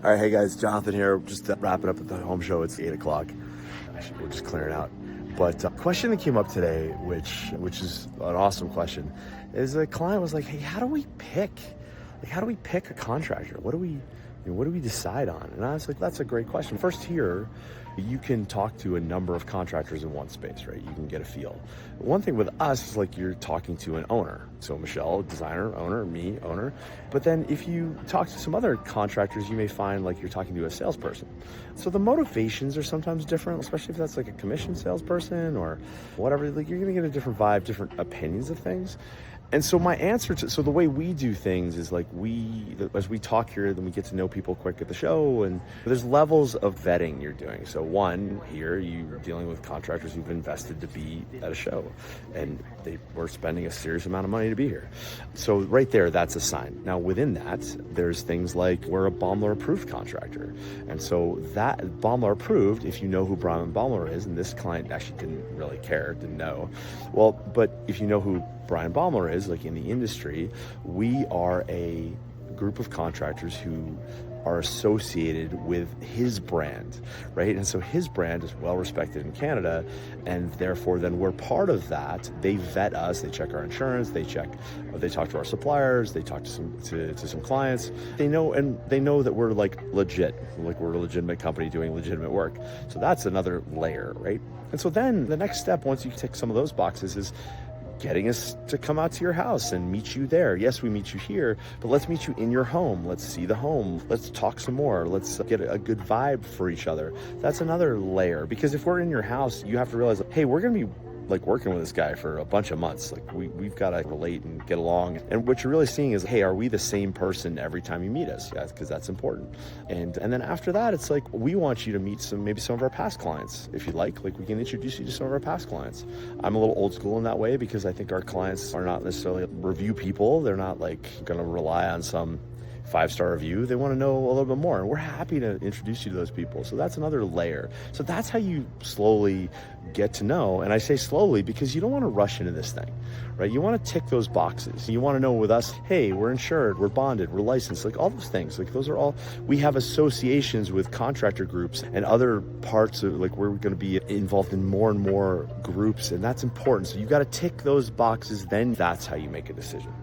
All right, hey guys, Jonathan here. Just wrapping up at the home show. It's 8 o'clock. We're just clearing out. But question that came up today, which is an awesome question, is a client was like, "Hey, how do we pick? Like, how do we pick a contractor? What do we decide on?" And I was like, "That's a great question." First, here, you can talk to a number of contractors in one space, right? You can get a feel. One thing with us is like you're talking to an owner. So Michelle, designer, owner, me, owner. But then if you talk to some other contractors, you may find like you're talking to a salesperson. So the motivations are sometimes different, especially if that's like a commission salesperson or whatever. Like you're gonna get a different vibe, different opinions of things. And so so the way we do things is like as we talk here, then we get to know people quick at the show, and there's levels of vetting you're doing. So one, here you're dealing with contractors who've invested to be at a show, and they were spending a serious amount of money to be here. So right there, that's a sign. Now within that, there's things like we're a Baumler approved contractor. And so that Baumler approved, if you know who Brian Baumler is, and this client actually didn't really care, didn't know. Well, but if you know who Brian Baumler is, like in the industry, we are a group of contractors who are associated with his brand, right? And so his brand is well respected in Canada, and therefore then we're part of that. They vet us, they check our insurance, they talk to our suppliers, they talk to some clients. They know that we're like legit, like we're a legitimate company doing legitimate work. So that's another layer, right? And so then the next step, once you tick some of those boxes, is getting us to come out to your house and meet you there. Yes, we meet you here, but let's meet you in your home. Let's see the home. Let's talk some more. Let's get a good vibe for each other. That's another layer, because if we're in your house, you have to realize, hey, we're going to be like working with this guy for a bunch of months. Like we've got to relate and get along. And what you're really seeing is, hey, are we the same person every time you meet us? Yeah, because that's important. And then after that, it's like, we want you to meet maybe some of our past clients. If you'd like we can introduce you to some of our past clients. I'm a little old school in that way, because I think our clients are not necessarily review people. They're not like going to rely on some 5-star review. They want to know a little bit more, and we're happy to introduce you to those people. So that's another layer. So that's how you slowly get to know. And I say slowly because you don't want to rush into this thing, right? You want to tick those boxes. You want to know with us, hey, we're insured, we're bonded, we're licensed, like all those things. Like those are all, we have associations with contractor groups and other parts of, like, we're going to be involved in more and more groups, and that's important. So you got to tick those boxes, then that's how you make a decision.